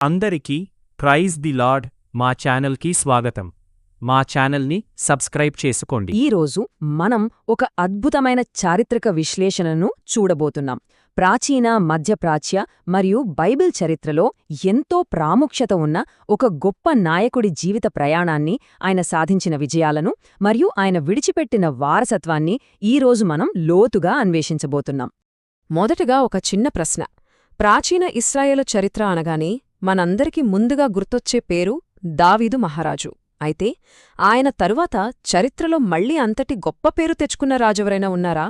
అందరికీ praise the lord మా ఛానల్కి స్వాగతం. మా ఛానల్ని సబ్స్క్రైబ్ చేసుకోండి. ఈరోజు మనం ఒక అద్భుతమైన చారిత్రక విశ్లేషణను చూడబోతున్నాం. ప్రాచీన మధ్యప్రాచ్య మరియు బైబిల్ చరిత్రలో ఎంతో ప్రాముఖ్యత ఉన్న ఒక గొప్ప నాయకుడి జీవిత ప్రయాణాన్ని, ఆయన సాధించిన విజయాలను మరియు ఆయన విడిచిపెట్టిన వారసత్వాన్ని ఈరోజు మనం లోతుగా అన్వేషించబోతున్నాం. మొదటగా ఒక చిన్న ప్రశ్న. ప్రాచీన ఇశ్రాయేలు చరిత్ర అనగానే మనందరికీ ముందుగా గుర్తొచ్చే పేరు దావీదు మహారాజు. అయితే ఆయన తరువాత చరిత్రలో మళ్లీ అంతటి గొప్ప పేరు తెచ్చుకున్న రాజెవరైనా ఉన్నారా?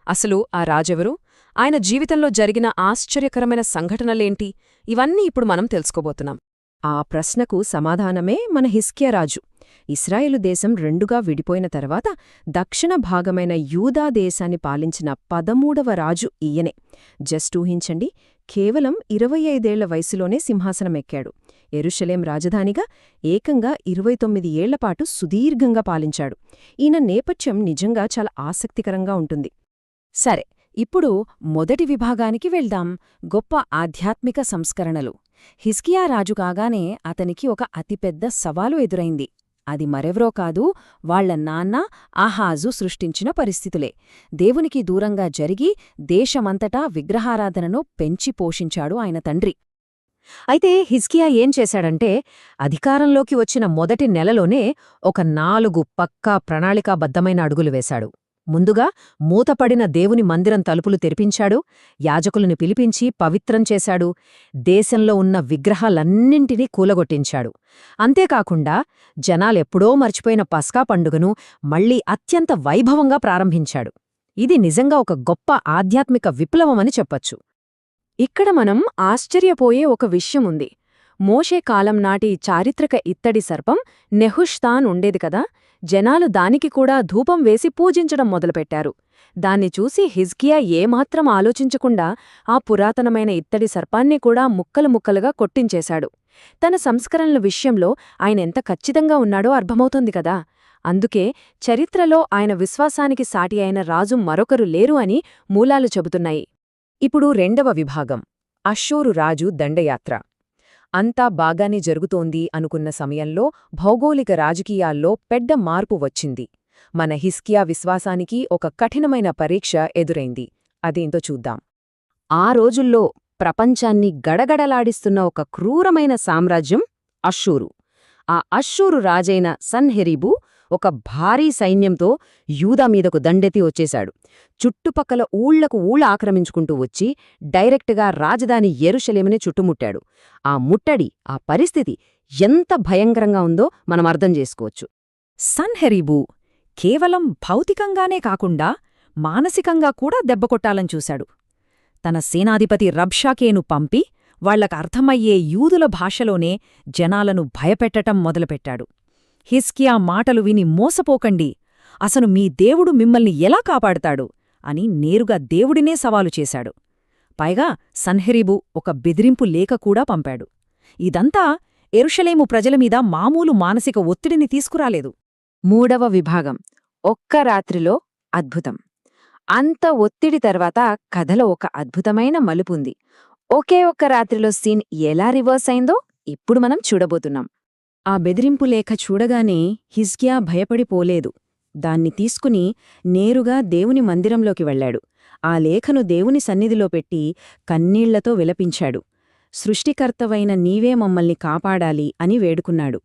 అసలు ఆ రాజెవరు? ఆయన జీవితంలో జరిగిన ఆశ్చర్యకరమైన సంఘటనలేంటి? ఇవన్నీ ఇప్పుడు మనం తెలుసుకోబోతున్నాం. ఆ ప్రశ్నకు సమాధానమే మన హిజ్కియా రాజు. ఇశ్రాయేలు దేశం రెండుగా విడిపోయిన తర్వాత దక్షిణ భాగమైన యూదా దేశాన్ని పాలించిన 13వ రాజు ఈయనే. జస్ట్ ఊహించండి, కేవలం 25 ఏళ్ల వయసులోనే సింహాసనమెక్కాడు. యెరూషలేం రాజధానిగా ఏకంగా 29 ఏళ్లపాటు సుదీర్ఘంగా పాలించాడు. ఈయన నేపథ్యం నిజంగా చాలా ఆసక్తికరంగా ఉంటుంది. సరే, ఇప్పుడు మొదటి విభాగానికి వెళ్దాం. గొప్ప ఆధ్యాత్మిక సంస్కరణలు. హిజ్కియా రాజు కాగానే అతనికి ఒక అతిపెద్ద సవాలు ఎదురైంది. అది మరెవరో కాదు, వాళ్ల నాన్న ఆహాజు సృష్టించిన పరిస్థితులే. దేవునికి దూరంగా జరిగి దేశమంతటా విగ్రహారాధనను పెంచి పోషించాడు ఆయన తండ్రి. అయితే హిజ్కియా ఏం చేశాడంటే, అధికారంలోకి వచ్చిన మొదటి నెలలోనే ఒక 4 పక్కా ప్రణాళికాబద్ధమైన అడుగులు వేశాడు. ముందుగా మూతపడిన దేవుని మందిరం తలుపులు తెరిపించాడు, యాజకులను పిలిపించి పవిత్రం చేశాడు, దేశంలో ఉన్న విగ్రహాలన్నింటినీ కూలగొట్టించాడు. అంతేకాకుండా జనాలెప్పుడో మర్చిపోయిన పస్కా పండుగను మళ్లీ అత్యంత వైభవంగా ప్రారంభించాడు. ఇది నిజంగా ఒక గొప్ప ఆధ్యాత్మిక విప్లవమని చెప్పొచ్చు. ఇక్కడ మనం ఆశ్చర్యపోయే ఒక విషయముంది. మోషే కాలం నాటి చారిత్రక ఇత్తడి సర్పం నెహుష్తాన్ ఉండేది కదా, జనాలు దానికి కూడా ధూపం వేసి పూజించడం మొదలుపెట్టారు. దాన్ని చూసి హిజ్కియా ఏమాత్రం ఆలోచించకుండా ఆ పురాతనమైన ఇత్తడి సర్పాన్ని కూడా ముక్కలు ముక్కలుగా కొట్టించేశాడు. తన సంస్కరణల విషయంలో ఆయనెంత ఖచ్చితంగా ఉన్నాడో అర్థమవుతుంది కదా. అందుకే చరిత్రలో ఆయన విశ్వాసానికి సాటి అయిన రాజు మరొకరు లేరు అని మూలాలు చెబుతున్నాయి. ఇప్పుడు రెండవ విభాగం, అష్షూరు రాజు దండయాత్ర. అంతా బాగానే జరుగుతోంది అనుకున్న సమయంలో భౌగోళిక రాజకీయాల్లో పెద్ద మార్పు వచ్చింది. మన హిజ్కియా విశ్వాసానికి ఒక కఠినమైన పరీక్ష ఎదురైంది. అదేంతో చూద్దాం. ఆ రోజుల్లో ప్రపంచాన్ని గడగడలాడిస్తున్న ఒక క్రూరమైన సామ్రాజ్యం అష్షూరు. ఆ అష్షూరు రాజైన సన్హెరీబు ఒక భారీ సైన్యంతో యూదా మీదకు దండెత్తి వచ్చేశాడు. చుట్టుపక్కల ఊళ్లకు ఊళ్ళ ఆక్రమించుకుంటూ వచ్చి డైరెక్ట్గా రాజధాని యెరూషలేమునే చుట్టుముట్టాడు. ఆ ముట్టడి, ఆ పరిస్థితి ఎంత భయంకరంగా ఉందో మనం అర్థం చేసుకోవచ్చు. సన్హెరీబు కేవలం భౌతికంగానే కాకుండా మానసికంగా కూడా దెబ్బకొట్టాలని చూశాడు. తన సేనాధిపతి రబ్షాకేను పంపి వాళ్లకర్థమయ్యే యూదుల భాషలోనే జనాలను భయపెట్టటం మొదలుపెట్టాడు. హిజ్కియా మాటలు విని మోసపోకండి, అసలు మీ దేవుడు మిమ్మల్ని ఎలా కాపాడుతాడు అని నేరుగా దేవుడినే సవాలు చేశాడు. పైగా సన్హెరీబు ఒక బెదిరింపు లేఖ కూడా పంపాడు. ఇదంతా యెరూషలేము ప్రజలమీద మామూలు మానసిక ఒత్తిడిని తీసుకురాలేదు. మూడవ విభాగం, ఒక్క రాత్రిలో అద్భుతం. అంత ఒత్తిడి తర్వాత కథలో ఒక అద్భుతమైన మలుపుంది. ఒకే ఒక్క రాత్రిలో సీన్ ఎలా రివర్స్ అయిందో ఇప్పుడు మనం చూడబోతున్నాం. ఆ బెదిరింపు లేఖ చూడగానే హిజ్కియా భయపడిపోలేదు. దాన్ని తీసుకుని నేరుగా దేవుని మందిరంలోకి వెళ్లాడు. ఆ లేఖను దేవుని సన్నిధిలో పెట్టి కన్నీళ్లతో విలపించాడు. సృష్టికర్తవైన నీవే మమ్మల్ని కాపాడాలి అని వేడుకున్నాడు.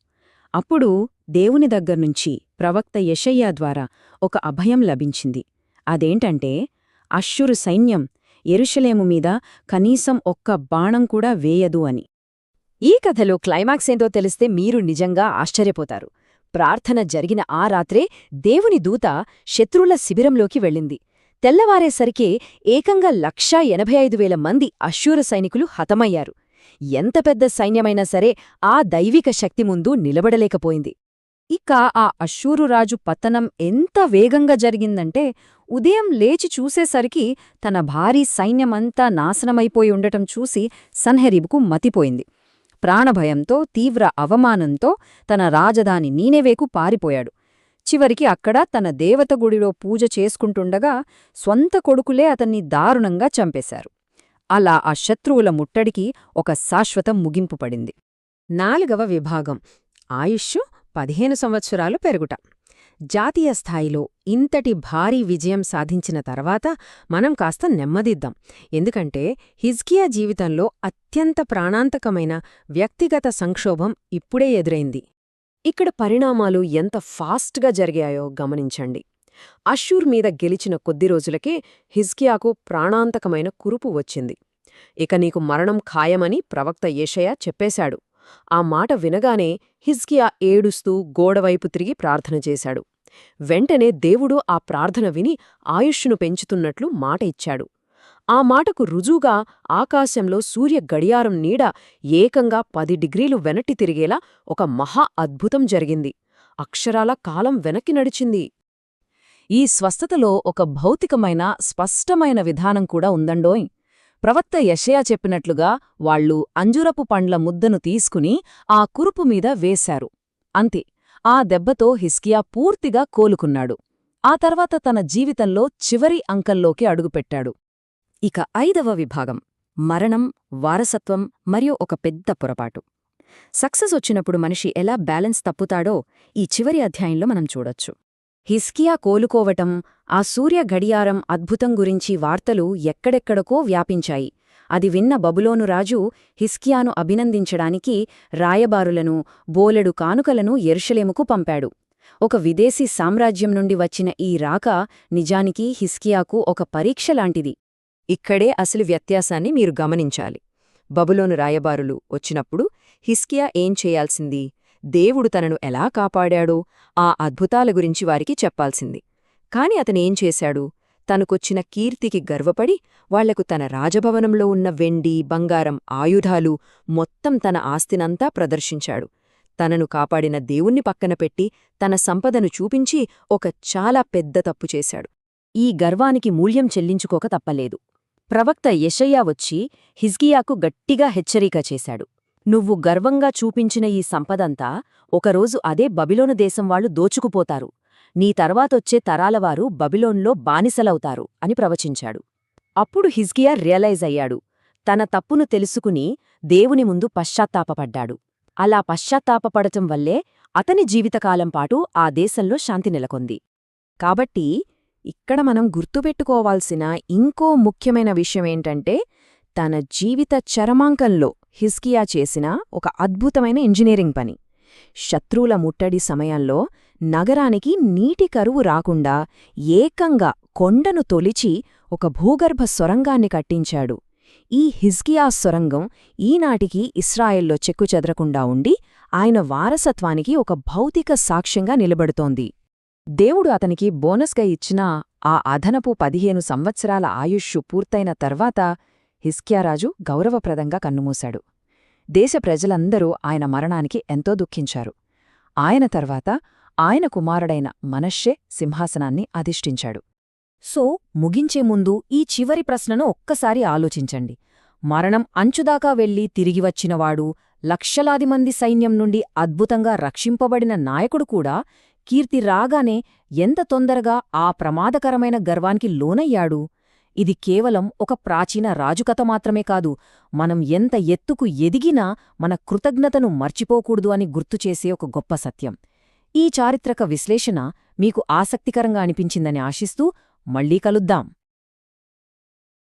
అప్పుడు దేవుని దగ్గర్నుంచి ప్రవక్త యెషయ్యా ద్వారా ఒక అభయం లభించింది. అదేంటంటే, అష్షూరు సైన్యం యెరూషలేము మీద కనీసం ఒక్క బాణం కూడా వేయదు అని. ఈ కథలో క్లైమాక్స్ ఏంటో తెలిస్తే మీరు నిజంగా ఆశ్చర్యపోతారు. ప్రార్థన జరిగిన ఆ రాత్రే దేవుని దూత శత్రువుల శిబిరంలోకి వెళ్ళింది. తెల్లవారేసరికే ఏకంగా 1,85,000 మంది అష్షూరు సైనికులు హతమయ్యారు. ఎంత పెద్ద సైన్యమైనా సరే ఆ దైవిక శక్తి ముందు నిలబడలేకపోయింది. ఇక ఆ అష్షూరు రాజు పతనం ఎంత వేగంగా జరిగిందంటే, ఉదయం లేచి చూసేసరికి తన భారీ సైన్యమంతా నాశనమైపోయి ఉండటం చూసి సన్హెరీబుకు మతిపోయింది. ప్రాణభయంతో, తీవ్ర అవమానంతో తన రాజధాని నీనెవేకు పారిపోయాడు. చివరికి అక్కడ తన దేవత గుడిలో పూజ చేసుకుంటుండగా స్వంత కొడుకులే అతన్ని దారుణంగా చంపేశారు. అలా ఆ శత్రువుల ముట్టడికి ఒక శాశ్వత ముగింపు పడింది. 4వ విభాగం ఆయుష్ 15 సంవత్సరాలు పెరుగుట. జాతీయ స్థాయిలో ఇంతటి భారీ విజయం సాధించిన తర్వాత మనం కాస్త నెమ్మదిద్దాం. ఎందుకంటే హిజ్కియా జీవితంలో అత్యంత ప్రాణాంతకమైన వ్యక్తిగత సంక్షోభం ఇప్పుడే ఎదురైంది. ఇక్కడ పరిణామాలు ఎంత ఫాస్ట్గా జరిగాయో గమనించండి. అష్షూర్ మీద గెలిచిన కొద్ది రోజులకే హిజ్కియాకు ప్రాణాంతకమైన కురుపు వచ్చింది. ఇక నీకు మరణం ఖాయమని ప్రవక్త యెషయా చెప్పేశాడు. ఆ మాట వినగానే హిజ్కియా ఏడుస్తూ గోడవైపు తిరిగి ప్రార్థన చేశాడు. వెంటనే దేవుడు ఆ ప్రార్థన విని ఆయుష్ను పెంచుతున్నట్లు మాట ఇచ్చాడు. ఆ మాటకు రుజువుగా ఆకాశంలో సూర్య గడియారం నీడ ఏకంగా 10 డిగ్రీలు వెనక్కి తిరిగేలా ఒక మహా అద్భుతం జరిగింది. అక్షరాల కాలం వెనక్కి నడిచింది. ఈ స్వస్థతలో ఒక భౌతికమైన స్పష్టమైన విధానం కూడా ఉందండోయ్. ప్రవక్త యెషయా చెప్పినట్లుగా వాళ్లు అంజురపు పండ్ల ముద్దను తీసుకుని ఆ కురుపు మీద వేశారు. అంతే, ఆ దెబ్బతో హిజ్కియా పూర్తిగా కోలుకున్నాడు. ఆ తర్వాత తన జీవితంలో చివరి అంకంలోకి అడుగుపెట్టాడు. ఇక 5వ విభాగం మరణం, వారసత్వం మరియు ఒక పెద్ద పొరపాటు. సక్సెస్ వచ్చినప్పుడు మనిషి ఎలా బ్యాలెన్స్ తప్పుతాడో ఈ చివరి అధ్యాయంలో మనం చూడొచ్చు. హిజ్కియా కోలుకోవటం, ఆ సూర్య గడియారం అద్భుతం గురించి వార్తలు ఎక్కడెక్కడికో వ్యాపించాయి. అది విన్న బబులోను రాజు హిజ్కియాను అభినందించడానికి రాయబారులను, బోలెడు కానుకలను యెరూషలేముకు పంపాడు. ఒక విదేశీ సామ్రాజ్యం నుండి వచ్చిన ఈ రాక నిజానికి హిజ్కియాకు ఒక పరీక్షలాంటిది. ఇక్కడే అసలు వ్యత్యాసాన్ని మీరు గమనించాలి. బబులోను రాయబారులు వచ్చినప్పుడు హిజ్కియా ఏం చేయాల్సింది? దేవుడు తనను ఎలా కాపాడాడో ఆ అద్భుతాల గురించి వారికి చెప్పాల్సింది. కాని అతనేం చేశాడు? తనకొచ్చిన కీర్తికి గర్వపడి వాళ్లకు తన రాజభవనంలో ఉన్న వెండి, బంగారం, ఆయుధాలు, మొత్తం తన ఆస్తినంతా ప్రదర్శించాడు. తనను కాపాడిన దేవుణ్ణి పక్కన పెట్టి తన సంపదను చూపించి ఒక చాలా పెద్ద తప్పు చేశాడు. ఈ గర్వానికి మూల్యం చెల్లించుకోక తప్పలేదు. ప్రవక్త యెషయా వచ్చి హిజ్కియాకు గట్టిగా హెచ్చరిక చేశాడు. నువ్వు గర్వంగా చూపించిన ఈ సంపదంతా ఒకరోజు అదే బబిలోను దేశం వాళ్లు దోచుకుపోతారు. నీ తర్వాతొచ్చే తరాలవారు బబిలోన్లో బానిసలవుతారు అని ప్రవచించాడు. అప్పుడు హిజ్కియా రియలైజ్ అయ్యాడు. తన తప్పును తెలుసుకుని దేవుని ముందు పశ్చాత్తాపపడ్డాడు. అలా పశ్చాత్తాపపడటం వల్లే అతని జీవితకాలం పాటు ఆ దేశంలో శాంతి నెలకొంది. కాబట్టి ఇక్కడ మనం గుర్తుపెట్టుకోవాల్సిన ఇంకో ముఖ్యమైన విషయమేంటంటే, తన జీవిత చరమాంకంలో హిజ్కియా చేసిన ఒక అద్భుతమైన ఇంజనీరింగ్ పని. శత్రువుల ముట్టడి సమయంలో నగరానికి నీటి కరువు రాకుండా ఏకంగా కొండను తొలిచి ఒక భూగర్భ సొరంగాన్ని కట్టించాడు. ఈ హిజ్కియా సొరంగం ఈనాటికి ఇస్రాయెల్లో చెక్కుచెదరకుండా ఉండి ఆయన వారసత్వానికి ఒక భౌతిక సాక్ష్యంగా నిలబడుతోంది. దేవుడు అతనికి బోనస్గా ఇచ్చిన ఆ అదనపు 15 సంవత్సరాల ఆయుష్షు పూర్తయిన తర్వాత హిజ్కియారాజు గౌరవప్రదంగా కన్నుమూశాడు. దేశ ప్రజలందరూ ఆయన మరణానికి ఎంతో దుఃఖించారు. ఆయన తర్వాత ఆయన కుమారుడైన మనష్షే సింహాసనాన్ని అధిష్ఠించాడు. సో ముగించే ముందు ఈ చివరి ప్రశ్నను ఒక్కసారి ఆలోచించండి. మరణం అంచుదాకా వెళ్లి తిరిగివచ్చినవాడు, లక్షలాది మంది సైన్యం నుండి అద్భుతంగా రక్షింపబడిన నాయకుడు కూడా కీర్తి రాగానే ఎంత తొందరగా ఆ ప్రమాదకరమైన గర్వానికి లోనయ్యాడు? ఇది కేవలం ఒక ప్రాచీన రాజుకథ మాత్రమే కాదు, మనం ఎంత ఎత్తుకు ఎదిగినా మన కృతజ్ఞతను మర్చిపోకూడదు అని గుర్తుచేసే ఒక గొప్ప సత్యం. ఈ చారిత్రక విశ్లేషణ మీకు ఆసక్తికరంగా అనిపించిందని ఆశిస్తూ మళ్ళీ కలుద్దాం.